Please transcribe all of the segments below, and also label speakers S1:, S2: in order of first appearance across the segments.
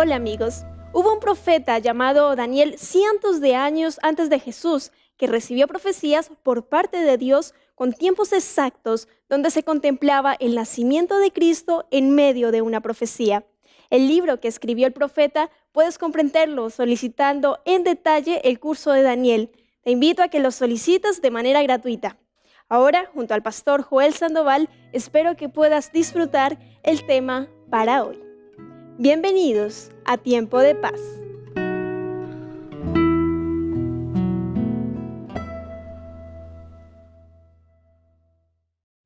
S1: Hola amigos, hubo un profeta llamado Daniel cientos de años antes de Jesús que recibió profecías por parte de Dios con tiempos exactos donde se contemplaba el nacimiento de Cristo en medio de una profecía. El libro que escribió el profeta puedes comprenderlo solicitando en detalle el curso de Daniel. Te invito a que lo solicites de manera gratuita. Ahora, junto al pastor Joel Sandoval, espero que puedas disfrutar el tema para hoy. Bienvenidos a Tiempo de Paz.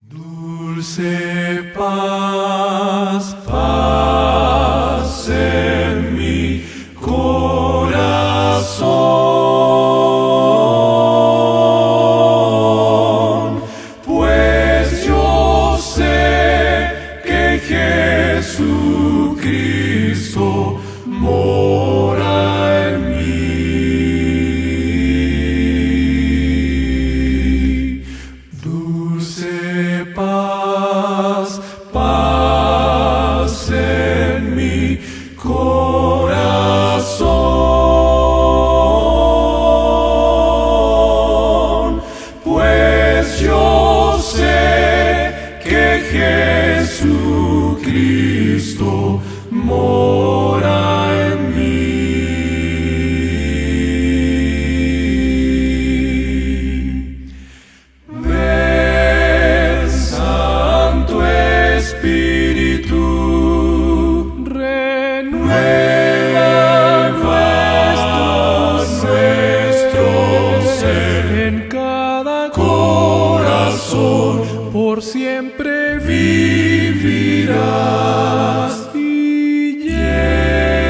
S2: Dulce paz, paz en mi corazón, pues yo sé que Jesucristo mora en mí. Dulce paz, paz en mi corazón, pues yo sé que Jesucristo mora en mí. Ven, Santo Espíritu, renueva nuestro ser en cada corazón, por siempre vivirás y llénanos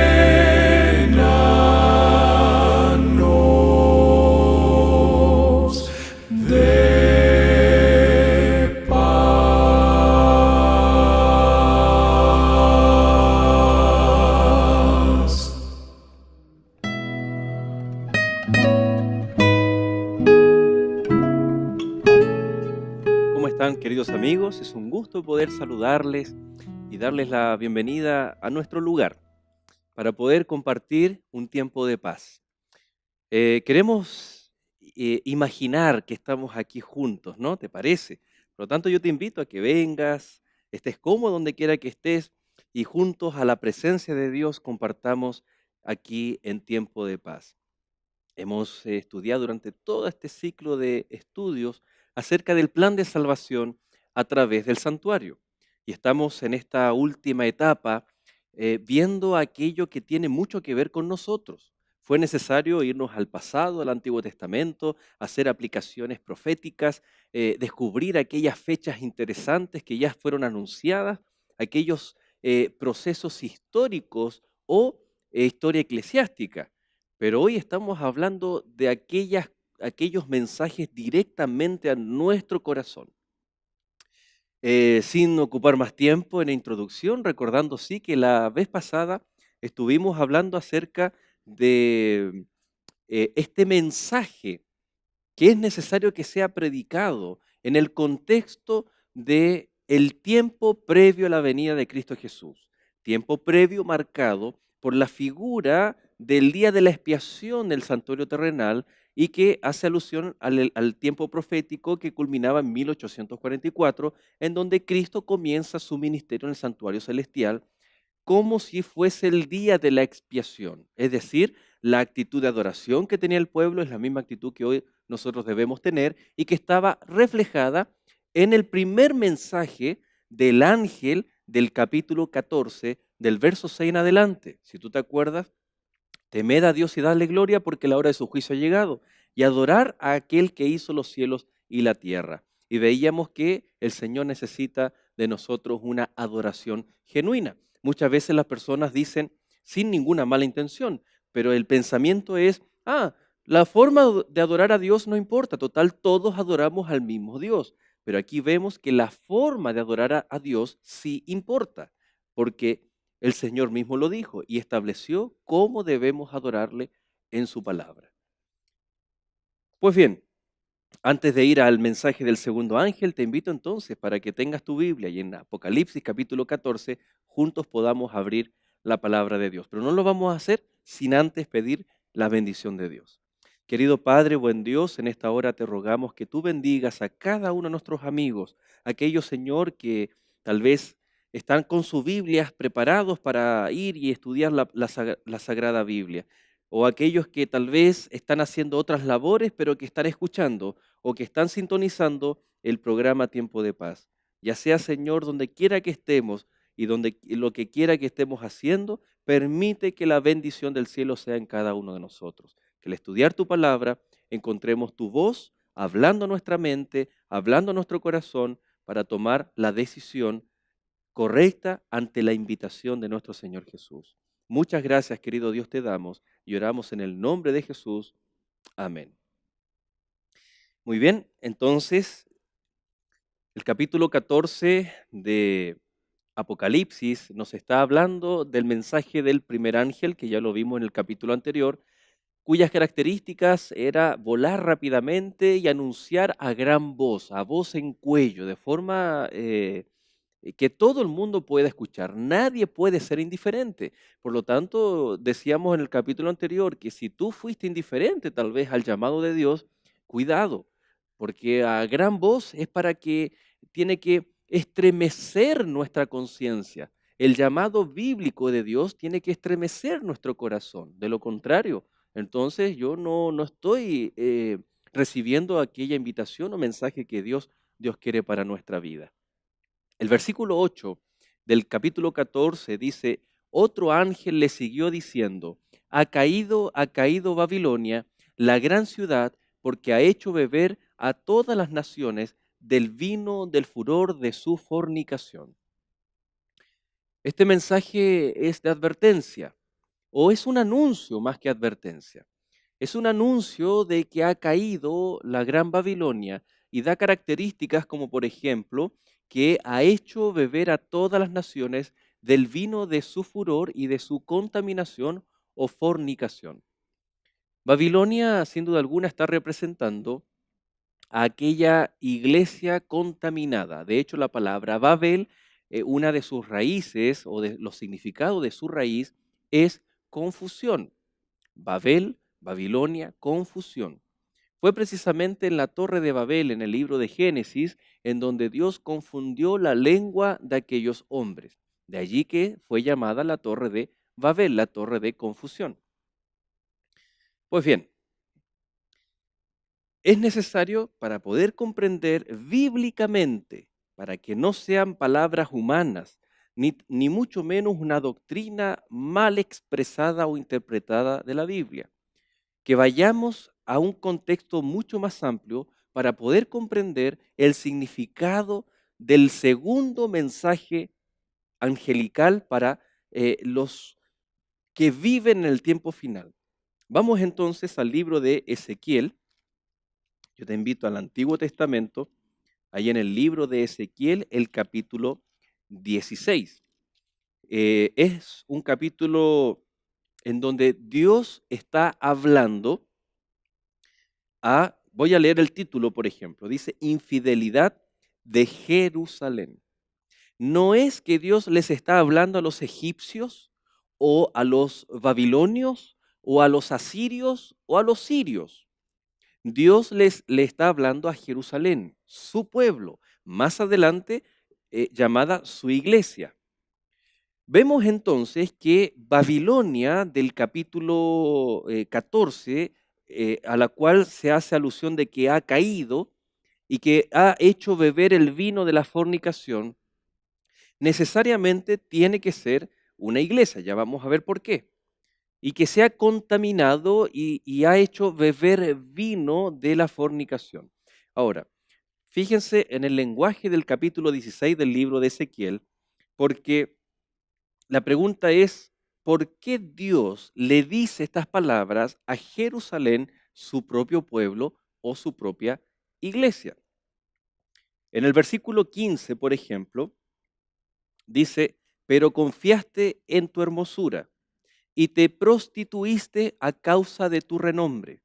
S2: de paz.
S3: ¿Cómo están, queridos amigos? Es un gusto poder saludarles y darles la bienvenida a nuestro lugar para poder compartir un tiempo de paz. Queremos imaginar que estamos aquí juntos, ¿no? ¿Te parece? Por lo tanto, yo te invito a que vengas, estés cómodo donde quiera que estés y juntos a la presencia de Dios compartamos aquí en tiempo de paz. Hemos estudiado durante todo este ciclo de estudios acerca del plan de salvación a través del santuario. Y estamos en esta última etapa viendo aquello que tiene mucho que ver con nosotros. Fue necesario irnos al pasado, al Antiguo Testamento, hacer aplicaciones proféticas, descubrir aquellas fechas interesantes que ya fueron anunciadas, aquellos procesos históricos o historia eclesiástica. Pero hoy estamos hablando de aquellos mensajes directamente a nuestro corazón. Sin ocupar más tiempo en la introducción, recordando sí que la vez pasada estuvimos hablando acerca de este mensaje que es necesario que sea predicado en el contexto de el tiempo previo a la venida de Cristo Jesús. Tiempo previo marcado por la figura del día de la expiación del santuario terrenal y que hace alusión al tiempo profético que culminaba en 1844, en donde Cristo comienza su ministerio en el santuario celestial como si fuese el día de la expiación. Es decir, la actitud de adoración que tenía el pueblo es la misma actitud que hoy nosotros debemos tener y que estaba reflejada en el primer mensaje del ángel del capítulo 14, del verso 6 en adelante. Si tú te acuerdas, temed a Dios y dadle gloria porque la hora de su juicio ha llegado, y adorar a aquel que hizo los cielos y la tierra. Y veíamos que el Señor necesita de nosotros una adoración genuina. Muchas veces las personas dicen sin ninguna mala intención, pero el pensamiento es, la forma de adorar a Dios no importa, total, todos adoramos al mismo Dios. Pero aquí vemos que la forma de adorar a Dios sí importa, porque el Señor mismo lo dijo y estableció cómo debemos adorarle en su palabra. Pues bien, antes de ir al mensaje del segundo ángel, te invito entonces para que tengas tu Biblia y en Apocalipsis capítulo 14 juntos podamos abrir la palabra de Dios. Pero no lo vamos a hacer sin antes pedir la bendición de Dios. Querido Padre, buen Dios, en esta hora te rogamos que tú bendigas a cada uno de nuestros amigos, aquellos, Señor, que tal vez están con sus Biblias preparados para ir y estudiar la Sagrada Biblia, o aquellos que tal vez están haciendo otras labores, pero que están escuchando o que están sintonizando el programa Tiempo de Paz. Ya sea, Señor, donde quiera que estemos y donde lo que quiera que estemos haciendo, permite que la bendición del cielo sea en cada uno de nosotros. Que al estudiar tu palabra encontremos tu voz hablando a nuestra mente, hablando a nuestro corazón para tomar la decisión correcta ante la invitación de nuestro Señor Jesús. Muchas gracias, querido Dios, te damos y oramos en el nombre de Jesús. Amén. Muy bien, entonces el capítulo 14 de Apocalipsis nos está hablando del mensaje del primer ángel, que ya lo vimos en el capítulo anterior, cuyas características era volar rápidamente y anunciar a gran voz, a voz en cuello, de forma que todo el mundo pueda escuchar. Nadie puede ser indiferente. Por lo tanto, decíamos en el capítulo anterior que si tú fuiste indiferente tal vez al llamado de Dios, cuidado, porque a gran voz es para que tiene que estremecer nuestra conciencia. El llamado bíblico de Dios tiene que estremecer nuestro corazón. De lo contrario, entonces yo no estoy recibiendo aquella invitación o mensaje que Dios quiere para nuestra vida. El versículo 8 del capítulo 14 dice, otro ángel le siguió diciendo, ha caído Babilonia, la gran ciudad, porque ha hecho beber a todas las naciones del vino del furor de su fornicación. Este mensaje es de advertencia, o es un anuncio más que advertencia. Es un anuncio de que ha caído la gran Babilonia y da características como, por ejemplo, que ha hecho beber a todas las naciones del vino de su furor y de su contaminación o fornicación. Babilonia, sin duda alguna, está representando a aquella iglesia contaminada. De hecho, la palabra Babel, una de sus raíces o de los significados de su raíz es confusión. Babel, Babilonia, confusión. Fue precisamente en la Torre de Babel, en el libro de Génesis, en donde Dios confundió la lengua de aquellos hombres. De allí que fue llamada la Torre de Babel, la Torre de Confusión. Pues bien, es necesario para poder comprender bíblicamente, para que no sean palabras humanas, ni mucho menos una doctrina mal expresada o interpretada de la Biblia, que vayamos a un contexto mucho más amplio para poder comprender el significado del segundo mensaje angelical para los que viven en el tiempo final. Vamos entonces al libro de Ezequiel. Yo te invito al Antiguo Testamento, ahí en el libro de Ezequiel, el capítulo 16. Es un capítulo en donde Dios está hablando voy a leer el título, por ejemplo, dice, infidelidad de Jerusalén. No es que Dios les está hablando a los egipcios o a los babilonios o a los asirios o a los sirios. Dios le está hablando a Jerusalén, su pueblo, más adelante llamada su iglesia. Vemos entonces que Babilonia del capítulo 14, a la cual se hace alusión de que ha caído y que ha hecho beber el vino de la fornicación, necesariamente tiene que ser una iglesia, ya vamos a ver por qué, y que se ha contaminado y ha hecho beber vino de la fornicación. Ahora, fíjense en el lenguaje del capítulo 16 del libro de Ezequiel, porque la pregunta es, ¿por qué Dios le dice estas palabras a Jerusalén, su propio pueblo o su propia iglesia? En el versículo 15, por ejemplo, dice, pero confiaste en tu hermosura y te prostituiste a causa de tu renombre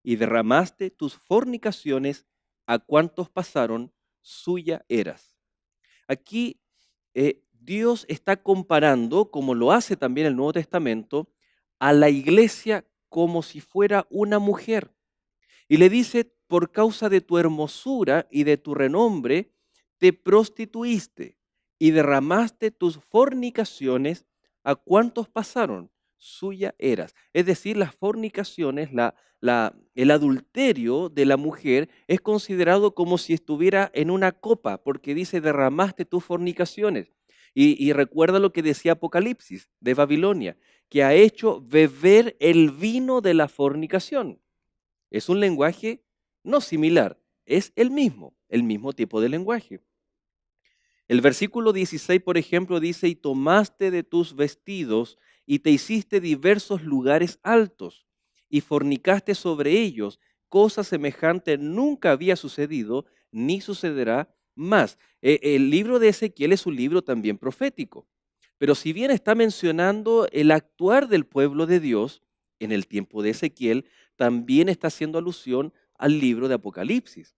S3: y derramaste tus fornicaciones a cuantos pasaron, suya eras. Aquí Dios está comparando, como lo hace también el Nuevo Testamento, a la iglesia como si fuera una mujer. Y le dice, por causa de tu hermosura y de tu renombre, te prostituiste y derramaste tus fornicaciones a cuantos pasaron, suya eras. Es decir, las fornicaciones, el adulterio de la mujer es considerado como si estuviera en una copa, porque dice, derramaste tus fornicaciones. Y recuerda lo que decía Apocalipsis de Babilonia, que ha hecho beber el vino de la fornicación. Es un lenguaje no similar, es el mismo tipo de lenguaje. El versículo 16, por ejemplo, dice, y tomaste de tus vestidos y te hiciste diversos lugares altos y fornicaste sobre ellos. Cosa semejante nunca había sucedido ni sucederá más. El libro de Ezequiel es un libro también profético, pero si bien está mencionando el actuar del pueblo de Dios en el tiempo de Ezequiel, también está haciendo alusión al libro de Apocalipsis,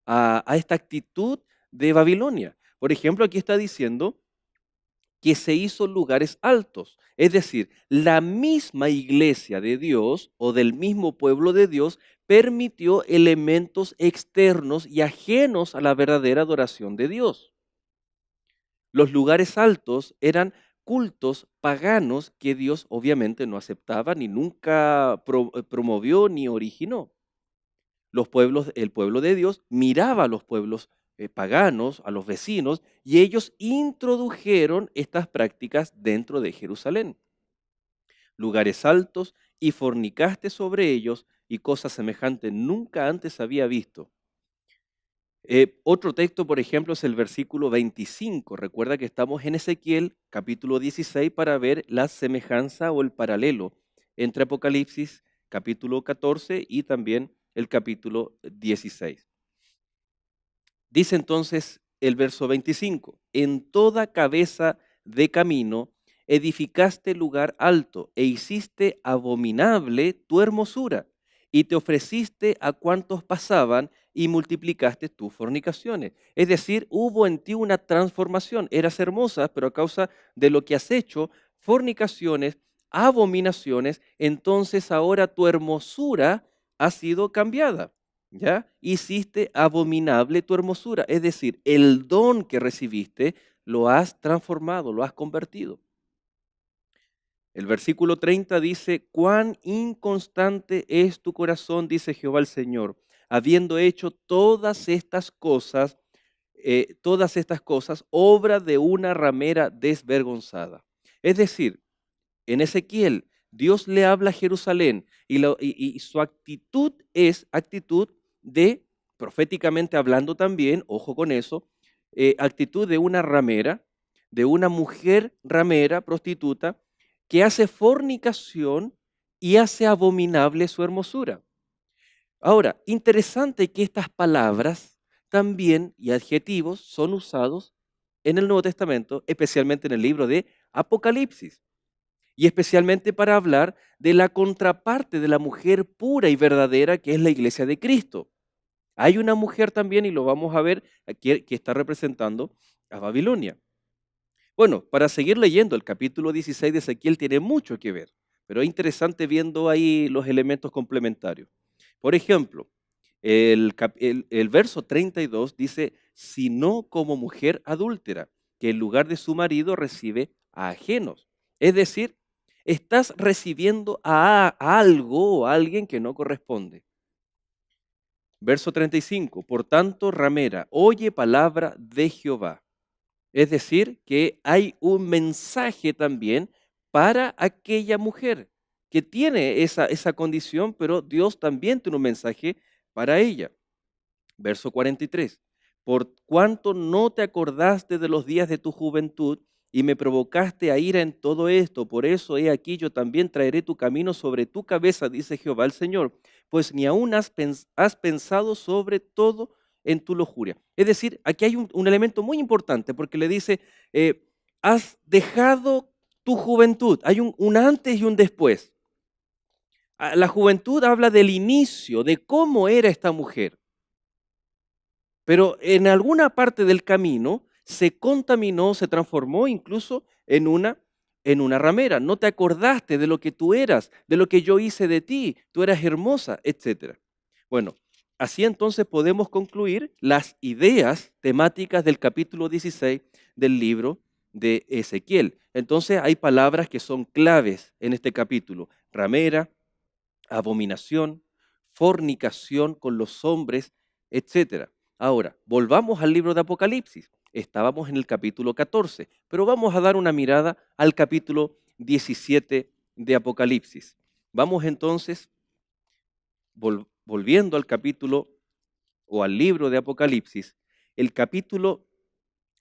S3: a esta actitud de Babilonia. Por ejemplo, aquí está diciendo que se hizo lugares altos. Es decir, la misma iglesia de Dios o del mismo pueblo de Dios permitió elementos externos y ajenos a la verdadera adoración de Dios. Los lugares altos eran cultos paganos que Dios obviamente no aceptaba ni nunca promovió ni originó. El pueblo de Dios miraba a los pueblos paganos, a los vecinos, y ellos introdujeron estas prácticas dentro de Jerusalén. Lugares altos, y fornicaste sobre ellos, y cosa semejante nunca antes había visto. Otro texto, por ejemplo, es el versículo 25. Recuerda que estamos en Ezequiel, capítulo 16, para ver la semejanza o el paralelo entre Apocalipsis, capítulo 14, y también el capítulo 16. Dice entonces el verso 25, en toda cabeza de camino edificaste lugar alto e hiciste abominable tu hermosura y te ofreciste a cuantos pasaban y multiplicaste tus fornicaciones. Es decir, hubo en ti una transformación. Eras hermosa, pero a causa de lo que has hecho, fornicaciones, abominaciones, entonces ahora tu hermosura ha sido cambiada. ¿Ya? Hiciste abominable tu hermosura. Es decir, el don que recibiste lo has transformado, lo has convertido. El versículo 30 dice, cuán inconstante es tu corazón, dice Jehová el Señor, habiendo hecho todas estas cosas, obra de una ramera desvergonzada. Es decir, en Ezequiel, Dios le habla a Jerusalén y su actitud es actitud de, proféticamente hablando también, ojo con eso, actitud de una ramera, de una mujer ramera, prostituta, que hace fornicación y hace abominable su hermosura. Ahora, interesante que estas palabras también y adjetivos son usados en el Nuevo Testamento, especialmente en el libro de Apocalipsis. Y especialmente para hablar de la contraparte de la mujer pura y verdadera que es la iglesia de Cristo. Hay una mujer también, y lo vamos a ver, aquí, que está representando a Babilonia. Bueno, para seguir leyendo, el capítulo 16 de Ezequiel tiene mucho que ver, pero es interesante viendo ahí los elementos complementarios. Por ejemplo, el verso 32 dice, sino como mujer adúltera, que en lugar de su marido recibe a ajenos. Es decir, estás recibiendo a algo o a alguien que no corresponde. Verso 35, por tanto, ramera, oye palabra de Jehová. Es decir, que hay un mensaje también para aquella mujer que tiene esa condición, pero Dios también tiene un mensaje para ella. Verso 43, por cuanto no te acordaste de los días de tu juventud y me provocaste a ira en todo esto, por eso he aquí yo también traeré tu camino sobre tu cabeza, dice Jehová el Señor, pues ni aún has pensado sobre todo en tu lujuria. Es decir, aquí hay un elemento muy importante porque le dice, has dejado tu juventud, hay un antes y un después. La juventud habla del inicio, de cómo era esta mujer. Pero en alguna parte del camino se contaminó, se transformó incluso en una ramera. No te acordaste de lo que tú eras, de lo que yo hice de ti, tú eras hermosa, etc. Bueno, así entonces podemos concluir las ideas temáticas del capítulo 16 del libro de Ezequiel. Entonces hay palabras que son claves en este capítulo: ramera, abominación, fornicación con los hombres, etc. Ahora, volvamos al libro de Apocalipsis. Estábamos en el capítulo 14, pero vamos a dar una mirada al capítulo 17 de Apocalipsis. Vamos entonces, volviendo al capítulo o al libro de Apocalipsis, el capítulo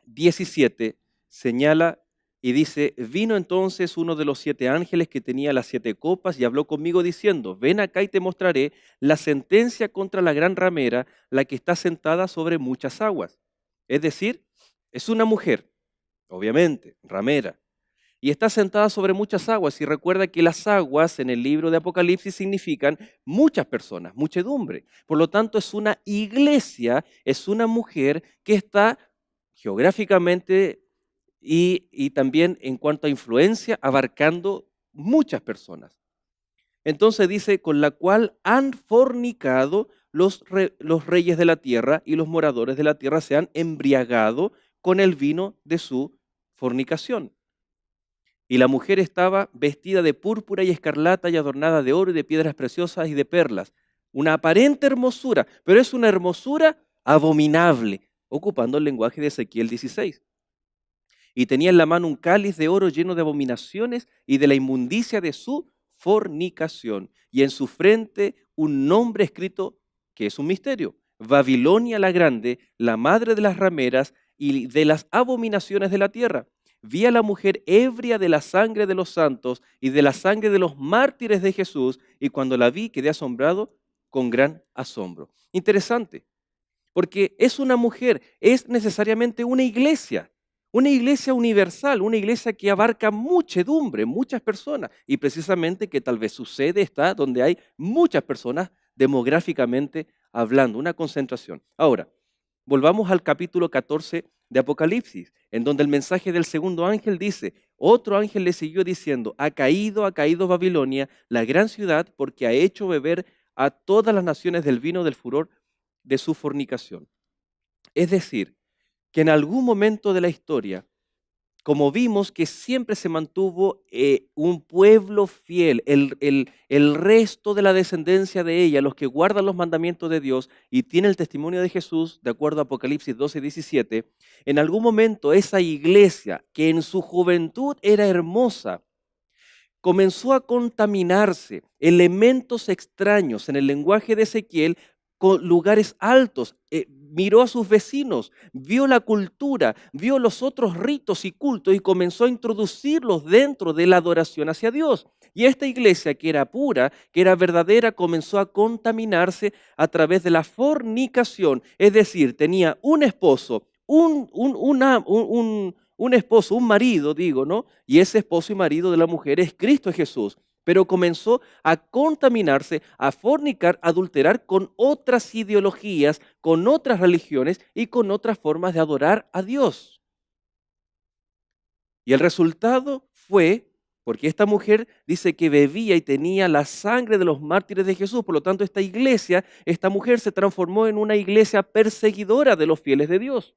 S3: 17 señala y dice: vino entonces uno de los 7 ángeles que tenía las 7 copas y habló conmigo diciendo: ven acá y te mostraré la sentencia contra la gran ramera, la que está sentada sobre muchas aguas. Es decir, es una mujer, obviamente, ramera, y está sentada sobre muchas aguas. Y recuerda que las aguas en el libro de Apocalipsis significan muchas personas, muchedumbre. Por lo tanto, es una iglesia, es una mujer que está geográficamente y también en cuanto a influencia, abarcando muchas personas. Entonces dice: con la cual han fornicado los reyes de la tierra, y los moradores de la tierra se han embriagado con el vino de su fornicación. Y la mujer estaba vestida de púrpura y escarlata y adornada de oro y de piedras preciosas y de perlas. Una aparente hermosura, pero es una hermosura abominable, ocupando el lenguaje de Ezequiel 16. Y tenía en la mano un cáliz de oro lleno de abominaciones y de la inmundicia de su fornicación. Y en su frente un nombre escrito que es un misterio: Babilonia la Grande, la madre de las rameras y de las abominaciones de la tierra. Vi a la mujer ebria de la sangre de los santos y de la sangre de los mártires de Jesús, y cuando la vi quedé asombrado con gran asombro. Interesante, porque es una mujer, es necesariamente una iglesia universal, una iglesia que abarca muchedumbre, muchas personas, y precisamente que tal vez su sede está donde hay muchas personas demográficamente hablando, una concentración. Ahora, volvamos al capítulo 14 de Apocalipsis, en donde el mensaje del segundo ángel dice: otro ángel le siguió diciendo: ha caído Babilonia, la gran ciudad, porque ha hecho beber a todas las naciones del vino del furor de su fornicación. Es decir, que en algún momento de la historia, como vimos que siempre se mantuvo un pueblo fiel, el resto de la descendencia de ella, los que guardan los mandamientos de Dios y tienen el testimonio de Jesús, de acuerdo a Apocalipsis 12:17, en algún momento esa iglesia, que en su juventud era hermosa, comenzó a contaminarse, elementos extraños en el lenguaje de Ezequiel, con lugares altos. Miró a sus vecinos, vio la cultura, vio los otros ritos y cultos y comenzó a introducirlos dentro de la adoración hacia Dios. Y esta iglesia, que era pura, que era verdadera, comenzó a contaminarse a través de la fornicación. Es decir, tenía un esposo, un esposo, un marido, digo, ¿no? Y ese esposo y marido de la mujer es Cristo Jesús. Pero comenzó a contaminarse, a fornicar, a adulterar con otras ideologías, con otras religiones y con otras formas de adorar a Dios. Y el resultado fue, porque esta mujer dice que bebía y tenía la sangre de los mártires de Jesús, por lo tanto esta iglesia, esta mujer se transformó en una iglesia perseguidora de los fieles de Dios.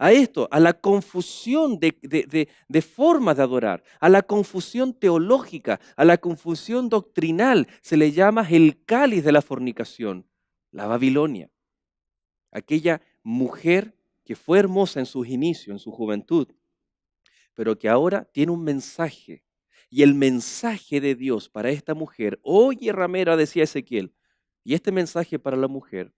S3: A esto, a la confusión de formas de adorar, a la confusión teológica, a la confusión doctrinal, se le llama el cáliz de la fornicación, la Babilonia. Aquella mujer que fue hermosa en sus inicios, en su juventud, pero que ahora tiene un mensaje. Y el mensaje de Dios para esta mujer: oye, ramera, decía Ezequiel, y este mensaje para la mujer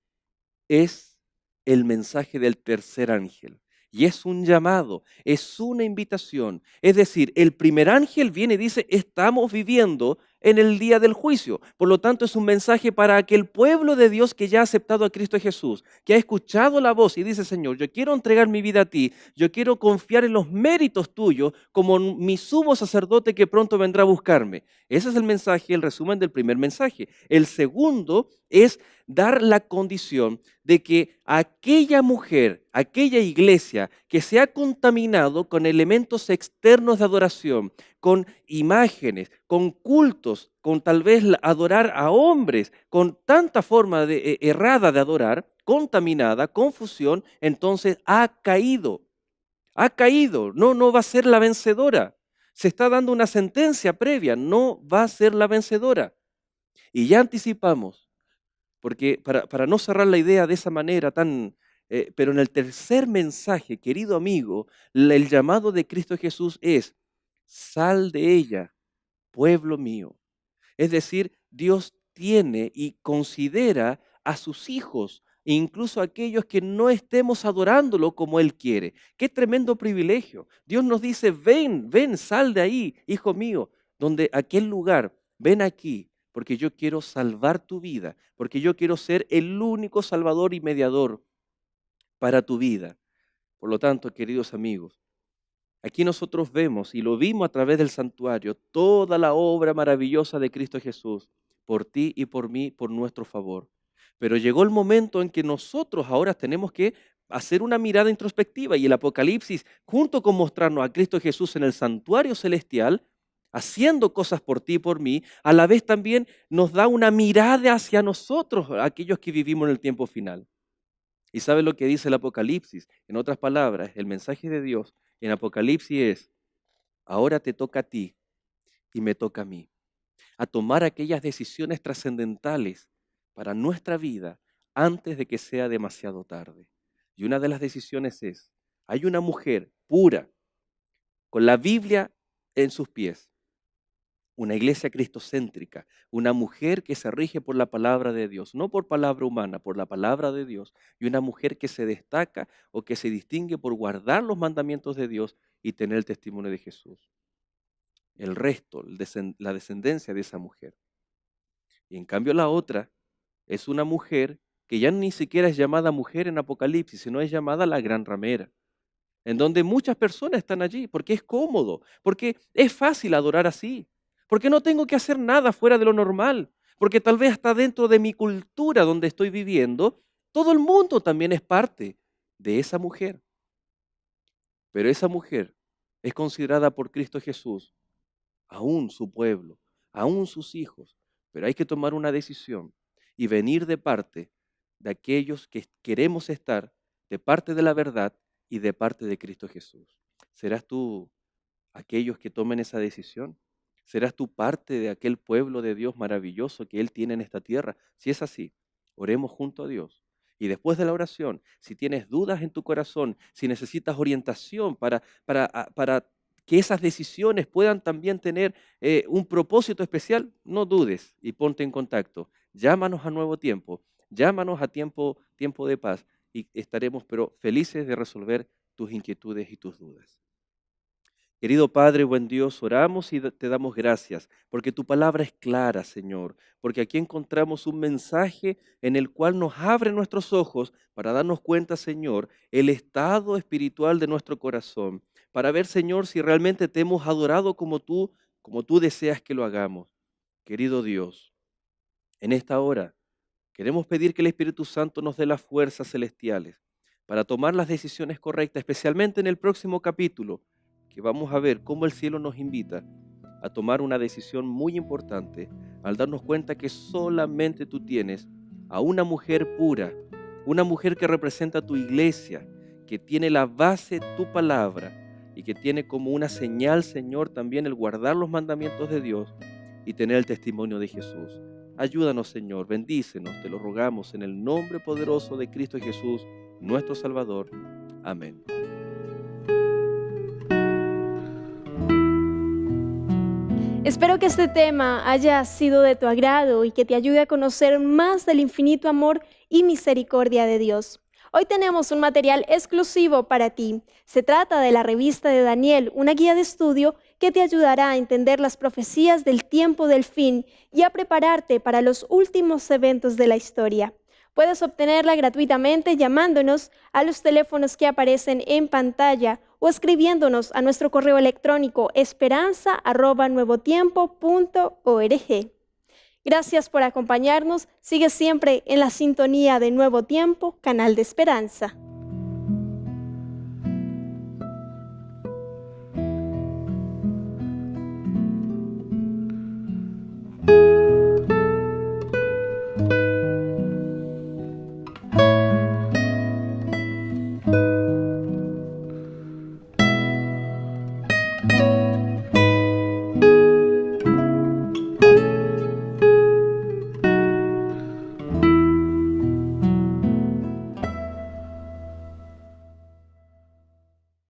S3: es el mensaje del tercer ángel. Y es un llamado, es una invitación. Es decir, el primer ángel viene y dice: estamos viviendo en el día del juicio. Por lo tanto, es un mensaje para aquel pueblo de Dios que ya ha aceptado a Cristo Jesús, que ha escuchado la voz y dice, Señor, yo quiero entregar mi vida a ti, yo quiero confiar en los méritos tuyos como mi sumo sacerdote que pronto vendrá a buscarme. Ese es el mensaje, el resumen del primer mensaje. El segundo es dar la condición de que aquella mujer, aquella iglesia que se ha contaminado con elementos externos de adoración, con imágenes, con cultos, con tal vez adorar a hombres, con tanta forma errada de adorar, contaminada, confusión, entonces ha caído, no va a ser la vencedora. Se está dando una sentencia previa, no va a ser la vencedora. Y ya anticipamos, porque para no cerrar la idea de esa manera pero en el tercer mensaje, querido amigo, el llamado de Cristo Jesús es, sal de ella, pueblo mío. Es decir, Dios tiene y considera a sus hijos, incluso a aquellos que no estemos adorándolo como Él quiere. Qué tremendo privilegio. Dios nos dice, ven, sal de ahí, hijo mío, donde aquel lugar, ven aquí, porque yo quiero salvar tu vida, porque yo quiero ser el único salvador y mediador para tu vida. Por lo tanto, queridos amigos, aquí nosotros vemos, y lo vimos a través del santuario, toda la obra maravillosa de Cristo Jesús, por ti y por mí, por nuestro favor. Pero llegó el momento en que nosotros ahora tenemos que hacer una mirada introspectiva, y el Apocalipsis, junto con mostrarnos a Cristo Jesús en el santuario celestial, haciendo cosas por ti y por mí, a la vez también nos da una mirada hacia nosotros, aquellos que vivimos en el tiempo final. ¿Y sabe lo que dice el Apocalipsis? En otras palabras, el mensaje de Dios en Apocalipsis es, ahora te toca a ti y me toca a mí, a tomar aquellas decisiones trascendentales para nuestra vida antes de que sea demasiado tarde. Y una de las decisiones es, hay una mujer pura, con la Biblia en sus pies, una iglesia cristocéntrica, una mujer que se rige por la palabra de Dios, no por palabra humana, por la palabra de Dios, y una mujer que se destaca o que se distingue por guardar los mandamientos de Dios y tener el testimonio de Jesús. El resto, la descendencia de esa mujer. Y en cambio la otra es una mujer que ya ni siquiera es llamada mujer en Apocalipsis, sino es llamada la gran ramera, en donde muchas personas están allí, porque es cómodo, porque es fácil adorar así, porque no tengo que hacer nada fuera de lo normal, porque tal vez hasta dentro de mi cultura donde estoy viviendo, todo el mundo también es parte de esa mujer. Pero esa mujer es considerada por Cristo Jesús, aún su pueblo, aún sus hijos, pero hay que tomar una decisión y venir de parte de aquellos que queremos estar, de parte de la verdad y de parte de Cristo Jesús. ¿Serás tú aquellos que tomen esa decisión? ¿Serás tú parte de aquel pueblo de Dios maravilloso que Él tiene en esta tierra? Si es así, oremos junto a Dios. Y después de la oración, si tienes dudas en tu corazón, si necesitas orientación para que esas decisiones puedan también tener un propósito especial, no dudes y ponte en contacto. Llámanos a Nuevo Tiempo, llámanos a tiempo de Paz y estaremos pero felices de resolver tus inquietudes y tus dudas. Querido Padre, buen Dios, oramos y te damos gracias porque tu palabra es clara, Señor, porque aquí encontramos un mensaje en el cual nos abre nuestros ojos para darnos cuenta, Señor, el estado espiritual de nuestro corazón, para ver, Señor, si realmente te hemos adorado como tú deseas que lo hagamos. Querido Dios, en esta hora queremos pedir que el Espíritu Santo nos dé las fuerzas celestiales para tomar las decisiones correctas, especialmente en el próximo capítulo, que vamos a ver cómo el cielo nos invita a tomar una decisión muy importante al darnos cuenta que solamente tú tienes a una mujer pura, una mujer que representa tu iglesia, que tiene la base tu palabra y que tiene como una señal, Señor, también el guardar los mandamientos de Dios y tener el testimonio de Jesús. Ayúdanos, Señor, bendícenos, te lo rogamos en el nombre poderoso de Cristo Jesús, nuestro Salvador. Amén.
S1: Espero que este tema haya sido de tu agrado y que te ayude a conocer más del infinito amor y misericordia de Dios. Hoy tenemos un material exclusivo para ti. Se trata de la revista de Daniel, una guía de estudio que te ayudará a entender las profecías del tiempo del fin y a prepararte para los últimos eventos de la historia. Puedes obtenerla gratuitamente llamándonos a los teléfonos que aparecen en pantalla o escribiéndonos a nuestro correo electrónico esperanza@nuevotiempo.org. Gracias por acompañarnos. Sigue siempre en la sintonía de Nuevo Tiempo, canal de esperanza.